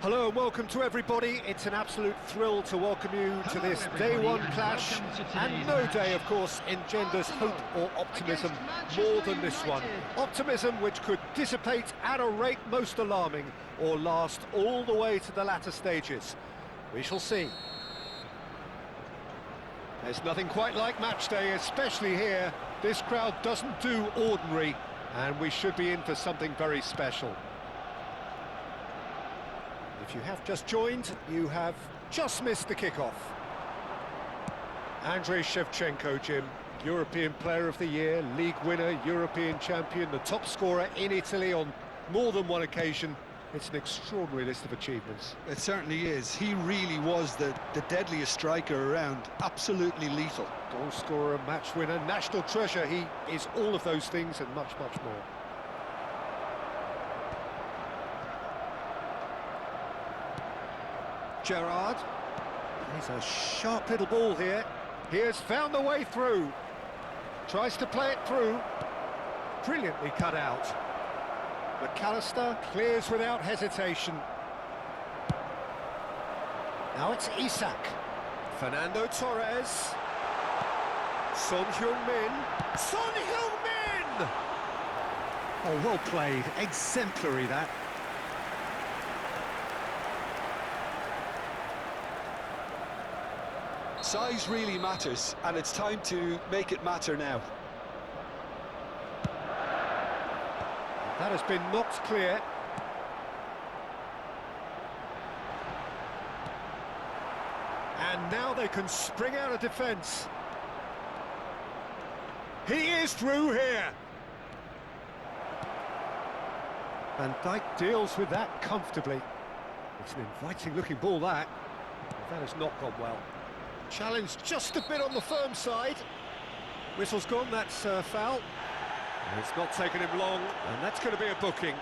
Hello and welcome to everybody. It's an absolute thrill to welcome you to this day one clash, and no day, of course, engenders hope or optimism more than this one. Optimism which could dissipate at a rate most alarming or last all the way to the latter stages. We shall see. There's nothing quite like match day, especially here. This crowd doesn't do ordinary, and we should be in for something very special. If you have just joined, you have just missed the kickoff. Andrei Shevchenko, Jim, European Player of the Year, League winner, European champion, the top scorer in Italy on more than one occasion. It's an extraordinary list of achievements. It certainly is. He really was the deadliest striker around, absolutely lethal. Goal scorer, match winner, national treasure. He is all of those things and much, much more. Gerrard, he's a sharp little ball here. He has found the way through. Tries to play it through. Brilliantly cut out. McAllister clears without hesitation. Now it's Isak. Fernando Torres. Son Heung-min. Son Heung-min! Oh, well played. Exemplary, that. Size really matters, and it's time to make it matter now. That has been knocked clear. And now they can spring out of defence. He is through here. Van Dijk deals with that comfortably. It's an inviting-looking ball, that. But that has not gone well. Challenge just a bit on the firm side. Whistle's gone, that's foul. It's not taken him long, and that's going to be a booking.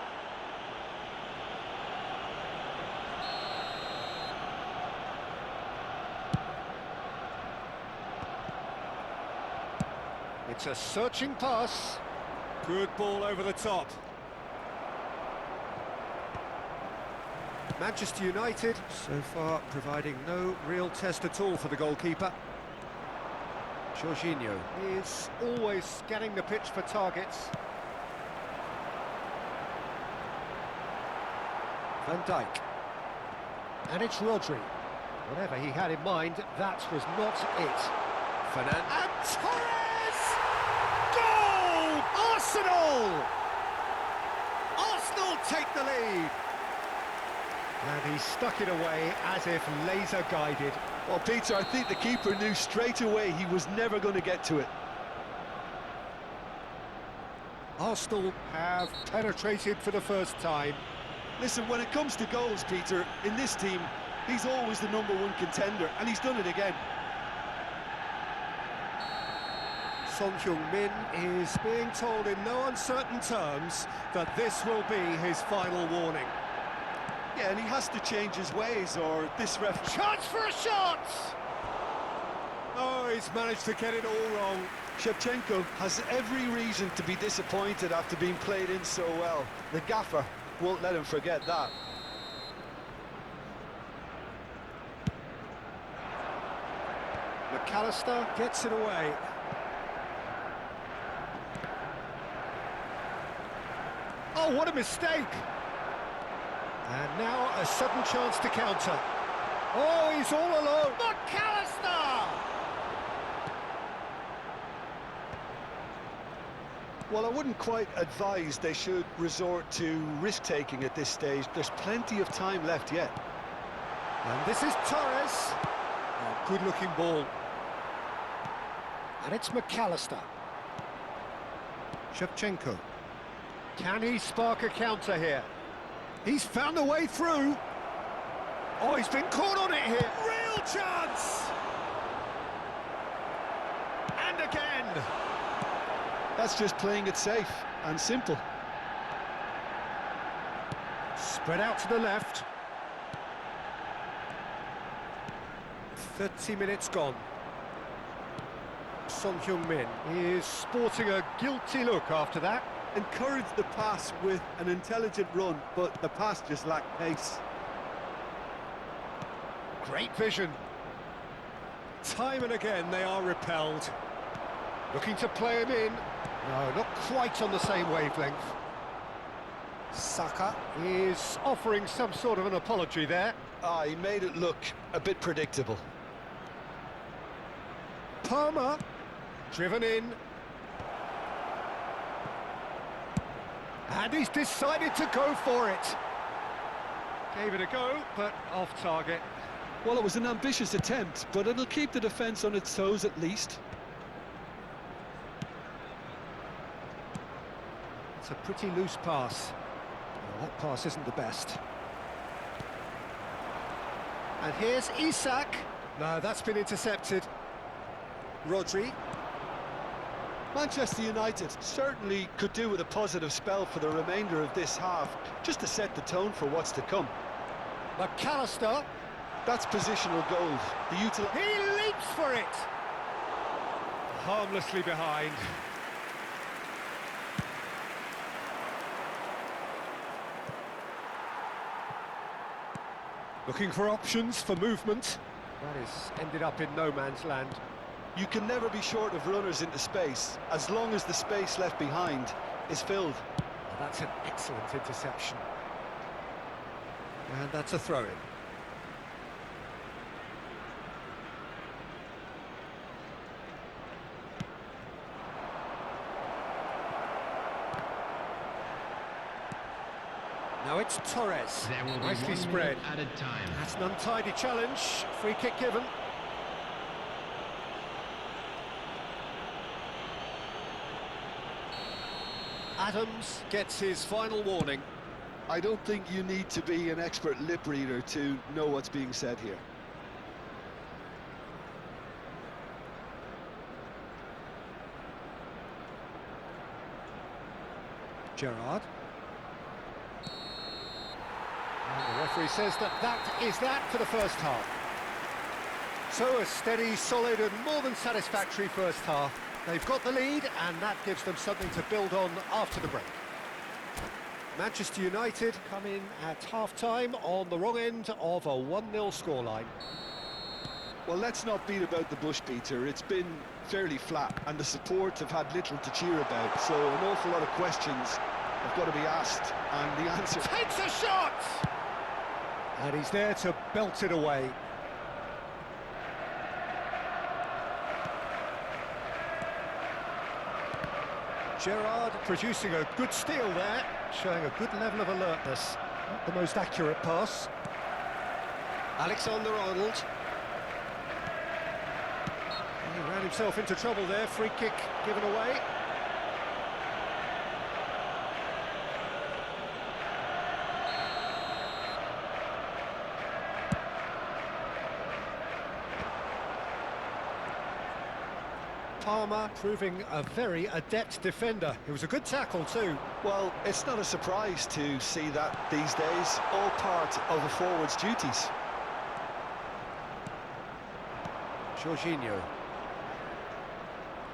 It's a searching pass. Good ball over the top. Manchester United, so far, providing no real test at all for the goalkeeper. Jorginho is always scanning the pitch for targets. Van Dijk. And it's Rodri. Whatever he had in mind, that was not it. Fernando. And Torres! Goal! Arsenal! Arsenal take the lead. And he stuck it away as if laser-guided. Well, Peter, I think the keeper knew straight away he was never going to get to it. Arsenal have penetrated for the first time. Listen, when it comes to goals, Peter, in this team, he's always the #1 contender, and he's done it again. Son Heung-min is being told in no uncertain terms that this will be his final warning. Yeah, and he has to change his ways, or this ref... Chance for a shot! Oh, he's managed to get it all wrong. Shevchenko has every reason to be disappointed after being played in so well. The gaffer won't let him forget that. McAllister gets it away. Oh, what a mistake! And now a sudden chance to counter. Oh, he's all alone. McAllister! Well, I wouldn't quite advise they should resort to risk-taking at this stage. There's plenty of time left yet. And this is Torres. Oh, good-looking ball. And it's McAllister. Shevchenko. Can he spark a counter here? He's found a way through. Oh, he's been caught on it here. Real chance! And again! That's just playing it safe and simple. Spread out to the left. 30 minutes gone. Son Heung-min is sporting a guilty look after that. Encouraged the pass with an intelligent run, but the pass just lacked pace. Great vision. Time and again they are repelled. Looking to play him in. No, not quite on the same wavelength. Saka is offering some sort of an apology there. He made it look a bit predictable. Palmer, driven in. And he's decided to go for it. Gave it a go, but off target. Well, it was an ambitious attempt, but it'll keep the defence on its toes at least. It's a pretty loose pass. Well, that pass isn't the best. And here's Isak. No, that's been intercepted. Rodri. Manchester United certainly could do with a positive spell for the remainder of this half, just to set the tone for what's to come. McAllister. That's positional gold. He leaps for it! Harmlessly behind. Looking for options for movement. That is ended up in no man's land. You can never be short of runners into space, as long as the space left behind is filled. Well, that's an excellent interception. And that's a throw-in. Now it's Torres. Nicely spread. Added time. That's an untidy challenge. Free kick given. Adams gets his final warning. I don't think you need to be an expert lip reader to know what's being said here. Gerrard. And the referee says that is that for the first half. So a steady, solid and more than satisfactory first half. They've got the lead and that gives them something to build on after the break. Manchester United come in at half-time on the wrong end of a 1-0 scoreline. Well, let's not beat about the bush, Peter. It's been fairly flat and the support have had little to cheer about, so an awful lot of questions have got to be asked, and the answer... Takes a shot! And he's there to belt it away. Gerrard producing a good steal there, showing a good level of alertness. Not the most accurate pass. Alexander-Arnold. He ran himself into trouble there, free kick given away. Palmer proving a very adept defender. It was a good tackle too. Well, it's not a surprise to see that these days, all part of a forward's duties. Jorginho.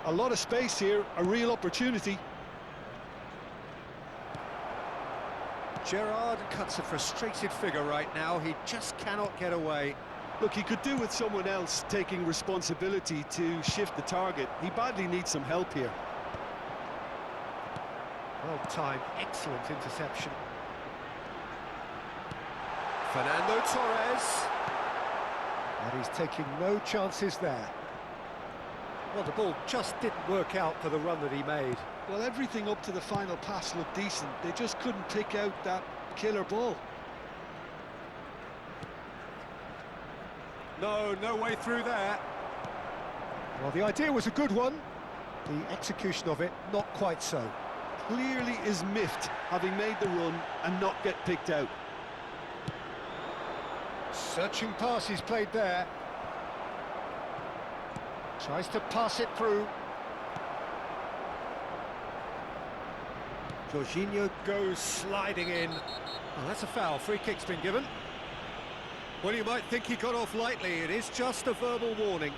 A lot of space here, a real opportunity. Gerrard cuts a frustrated figure right now. He just cannot get away. Look, he could do with someone else taking responsibility to shift the target. He badly needs some help here. Well timed, excellent interception. Fernando Torres. And he's taking no chances there. Well, the ball just didn't work out for the run that he made. Well, everything up to the final pass looked decent. They just couldn't pick out that killer ball. No way through there. Well, the idea was a good one. The execution of it, not quite so. Clearly is miffed, having made the run and not get picked out. Searching pass he's played there. Tries to pass it through. Jorginho goes sliding in. Oh, that's a foul. Free kick's been given. Well, you might think he got off lightly. It is just a verbal warning.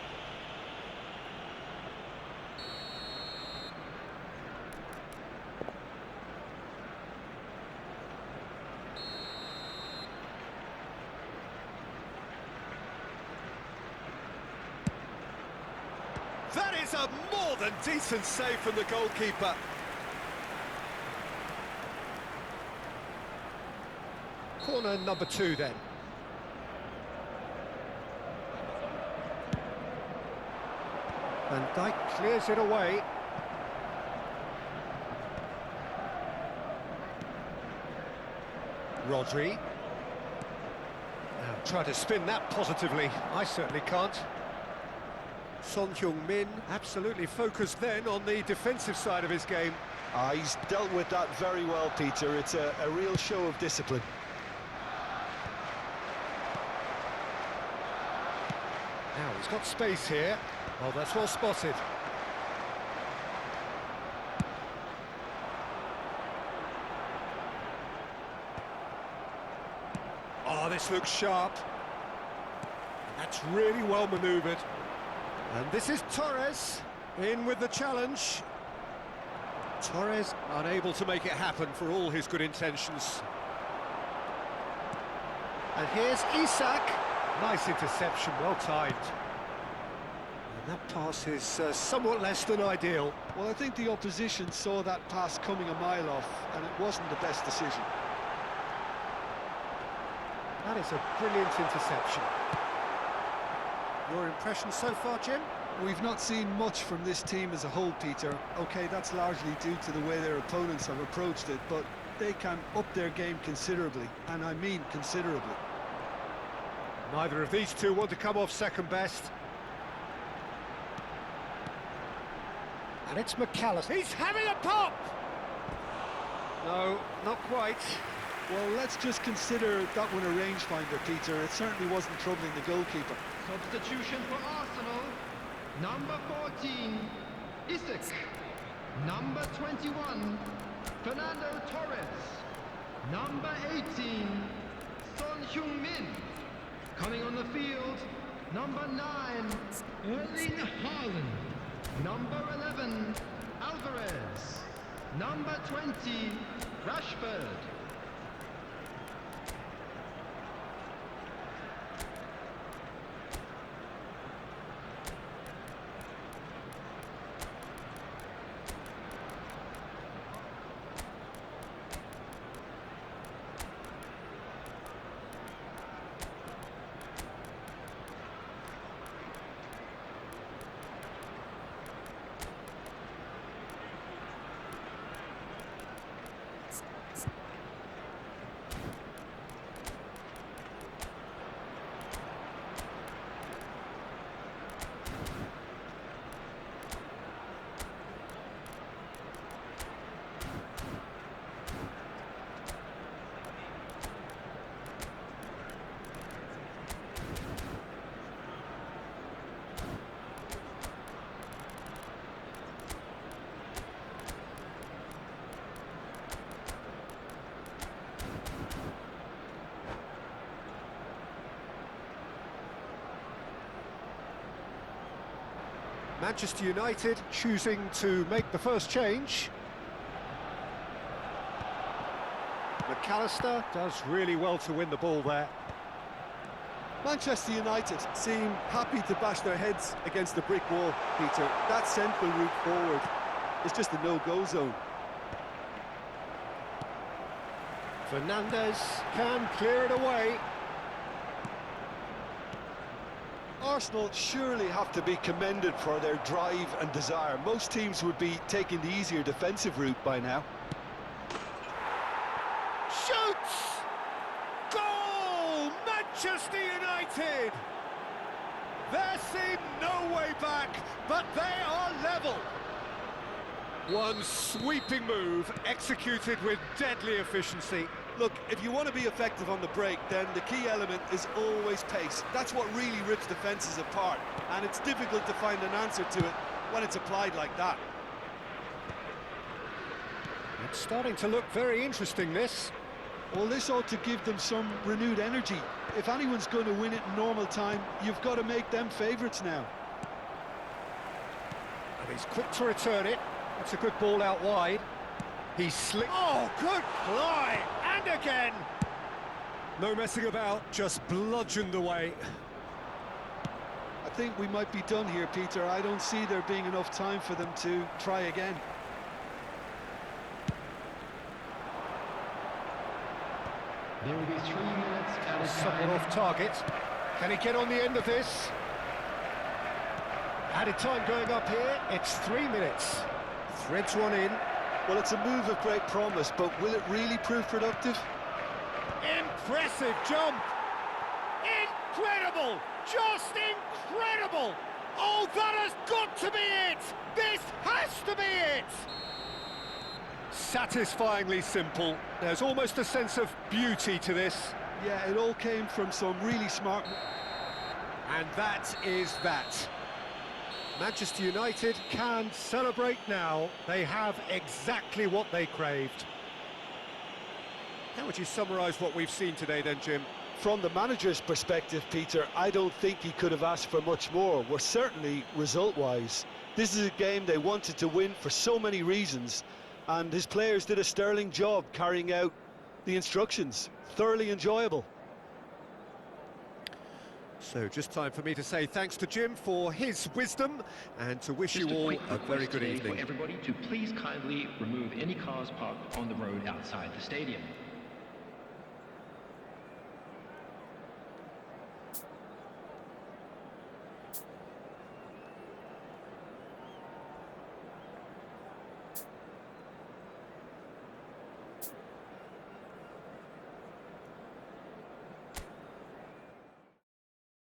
That is a more than decent save from the goalkeeper. Corner number 2 then. Van Dijk clears it away. Rodri. Now try to spin that positively. I certainly can't. Son Heung-min absolutely focused then on the defensive side of his game. He's dealt with that very well, Peter. It's a real show of discipline. Now he's got space here. Well, that's well spotted. Oh, this looks sharp. That's really well manoeuvred. And this is Torres in with the challenge. Torres unable to make it happen for all his good intentions. And here's Isak. Nice interception, well timed. And that pass is somewhat less than ideal. Well, I think the opposition saw that pass coming a mile off, and it wasn't the best decision. That is a brilliant interception. Your impression so far, Jim? We've not seen much from this team as a whole, Peter. OK, that's largely due to the way their opponents have approached it, but they can up their game considerably, and I mean considerably. Neither of these two want to come off second best. And it's McAllister. He's having a pop! No, not quite. Well, let's just consider that one a rangefinder, Peter. It certainly wasn't troubling the goalkeeper. Substitution for Arsenal. Number 14, Isak. Number 21, Fernando Torres. Number 18, Son Heung-min. Coming on the field, number 9, Erling Haaland. Number 11, Alvarez. Number 20, Rashford. Manchester United choosing to make the first change. McAllister does really well to win the ball there. Manchester United seem happy to bash their heads against the brick wall, Peter. That central route forward is just a no-go zone. Fernandes can clear it away. Arsenal surely have to be commended for their drive and desire. Most teams would be taking the easier defensive route by now. Shoots! Goal! Manchester United! There seemed no way back, but they are level. One sweeping move executed with deadly efficiency. Look, if you want to be effective on the break, then the key element is always pace. That's what really rips defences apart, and it's difficult to find an answer to it when it's applied like that. It's starting to look very interesting, this. Well, this ought to give them some renewed energy. If anyone's going to win it in normal time, you've got to make them favourites now. And he's quick to return it. That's a good ball out wide. He's slick. Oh, good fly! And again! No messing about, just bludgeoned away. I think we might be done here, Peter. I don't see there being enough time for them to try again. There will be 3 minutes at a Somewhat time. off target. Can he get on the end of this? Added time going up here. It's 3 minutes. Threads one in. Well, it's a move of great promise, but will it really prove productive? Impressive jump! Incredible! Just incredible! Oh, that has got to be it! This has to be it! Satisfyingly simple. There's almost a sense of beauty to this. Yeah, it all came from some really smart... And that is that. Manchester United can celebrate now. They have exactly what they craved. How would you summarise what we've seen today then, Jim? From the manager's perspective, Peter, I don't think he could have asked for much more. We're certainly result-wise. This is a game they wanted to win for so many reasons, and his players did a sterling job carrying out the instructions. Thoroughly enjoyable. So just time for me to say thanks to Jim for his wisdom and to wish you all a very good evening. For everybody to please kindly remove any cars parked on the road outside the stadium.